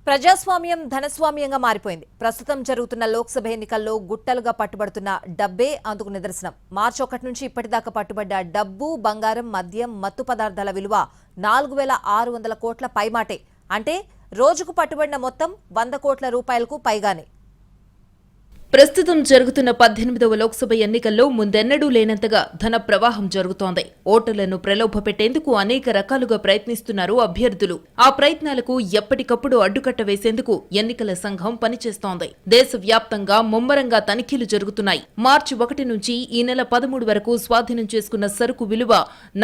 ప్రజాస్వామ్యం ధనస్వామ్యంగా మారిపోయింది. ప్రస్తుతం జరుగుతున్న లోక్సభ ఎన్నికల్లో గుట్టలుగా పట్టుబడుతున్న డబ్బే అందుకు నిదర్శనం. మార్చి 1 నుంచి ఇప్పటిదాకా పట్టుబడ్డ డబ్బు, బంగారం, మద్యం, మత్తు పదార్థాల విలువ 4600 కోట్ల పైమాటే. అంటే రోజుకు పట్టుబడిన మొత్తం 100 కోట్ల రూపాయలకు పైగానే. ప్రస్తుతం జరుగుతున్న 18వ లోక్సభ ఎన్నికల్లో ముందెన్నడూ లేనంతగా ధన ప్రవాహం జరుగుతోంది. ఓటర్లను ప్రలోభపెట్టేందుకు అనేక రకాలుగా ప్రయత్నిస్తున్నారు అభ్యర్థులు. ఆ ప్రయత్నాలకు ఎప్పటికప్పుడు అడ్డుకట్ట వేసేందుకు ఎన్నికల సంఘం పనిచేస్తోంది. దేశవ్యాప్తంగా ముమ్మరంగా తనిఖీలు జరుగుతున్నాయి. మార్చి 1 నుంచి ఈ నెల 13 వరకు స్వాధీనం చేసుకున్న సరుకు విలువ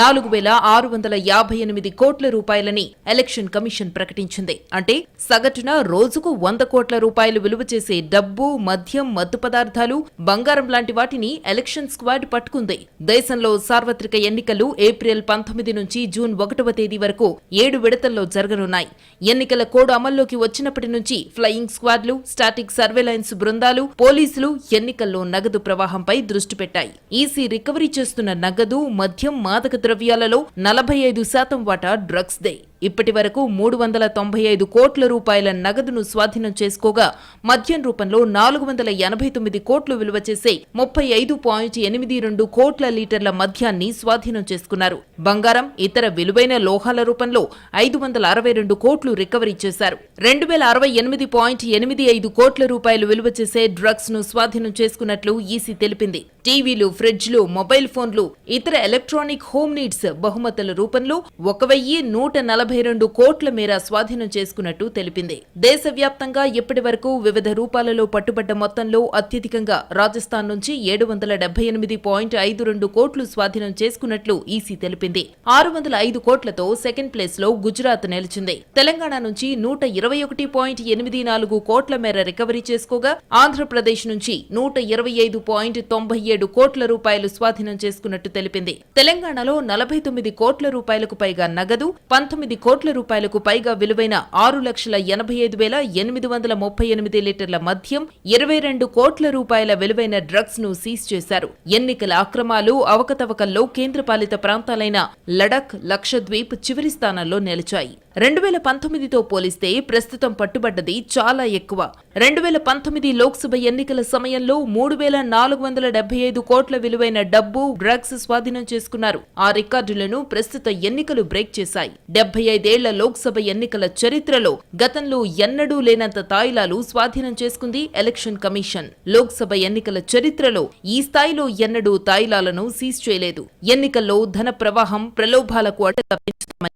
4658 కోట్ల రూపాయలని ఎలక్షన్ కమిషన్ ప్రకటించింది. అంటే సగటున రోజుకు 100 కోట్ల రూపాయలు విలువ చేసే డబ్బు, మద్యం, మత్తు పదార్థాలు, బంగారం లాంటి వాటిని ఎలక్షన్ స్క్వాడ్ పట్టుకుంది. దేశంలో సార్వత్రిక ఎన్నికలు ఏప్రిల్ 19 నుంచి జూన్ 1వ తేదీ వరకు 7 విడతల్లో జరగనున్నాయి. ఎన్నికల కోడ్ అమల్లోకి వచ్చినప్పటి నుంచి ఫ్లయింగ్ స్క్వాడ్లు, స్టాటిక్ సర్వేలెన్స్ బృందాలు, పోలీసులు ఎన్నికల్లో నగదు ప్రవాహంపై దృష్టి పెట్టాయి. ఈసీ రికవరీ చేస్తున్న నగదు, మద్యం, మాదక ద్రవ్యాలలో 45% వాటా డ్రగ్స్ దే. ఇప్పటి వరకు 395 కోట్ల రూపాయల నగదును స్వాధీనం చేసుకోగా మద్యం రూపంలో 489 కోట్లు విలువ చేసే 35.82 కోట్ల లీటర్ల మద్యాన్ని స్వాధీనం చేసుకున్నారు. బంగారం, ఇతర విలువైన లోహాల రూపంలో 562 కోట్లు రికవరీ చేశారు. 2068.85 కోట్ల రూపాయలు విలువ చేసే డ్రగ్స్ ను స్వాధీనం చేసుకున్నట్లు ఈసీ తెలిపింది. టీవీలు, ఫ్రిడ్జ్లు, మొబైల్ ఫోన్లు, ఇతర ఎలక్ట్రానిక్ హోమ్ నీడ్స్ బహుమతుల రూపంలో 1142 కోట్ల మేర స్వాధీనం చేసుకున్నట్టు తెలిపింది. దేశవ్యాప్తంగా ఇప్పటి వరకు వివిధ రూపాలలో పట్టుబడ్డ మొత్తంలో అత్యధికంగా రాజస్థాన్ నుంచి 778.52 కోట్లు స్వాధీనం చేసుకున్నట్లు ఈసీ తెలిపింది. 605 కోట్లతో సెకండ్ ప్లేస్ లో గుజరాత్ నిలిచింది. తెలంగాణ నుంచి 121.84 కోట్ల మేర రికవరీ చేసుకోగా ఆంధ్రప్రదేశ్ నుంచి 125.97 కోట్ల రూపాయలు స్వాధీనం చేసుకున్నట్టు తెలిపింది. తెలంగాణలో 49 కోట్ల రూపాయలకు పైగా నగదు, 19 కోట్ల రూపాయలకు పైగా విలువైన 6,85,838 లీటర్ల మద్యం, 22 కోట్ల రూపాయల విలువైన డ్రగ్స్ ను సీజ్ చేశారు. ఎన్నికల అక్రమాలు, అవకతవకల్లో కేంద్రపాలిత ప్రాంతాలైన లడక్, లక్షద్వీప్ చివరి స్థానాల్లో నిలిచాయి. 2019తో పోలిస్తే ప్రస్తుతం పట్టుబడ్డది చాలా ఎక్కువ. 2019 లోక్సభ ఎన్నికల సమయంలో 3,475 కోట్ల విలువైన డబ్బు, డ్రగ్స్ స్వాధీనం చేసుకున్నారు. ఆ రికార్డులను ప్రస్తుత ఎన్నికలు బ్రేక్ చేశాయి. 75 ఏళ్ల లోక్సభ ఎన్నికల చరిత్రలో గతంలో ఎన్నడూ లేనంత తాయిలాలు స్వాధీనం చేసుకుంది ఎలక్షన్ కమిషన్. లోక్సభ ఎన్నికల చరిత్రలో ఈ స్థాయిలో ఎన్నడూ తాయిలాలను సీజ్ చేయలేదు. ఎన్నికల్లో ధన ప్రవాహం, ప్రలోభాలకు అడ్డుగా పెంచుతామని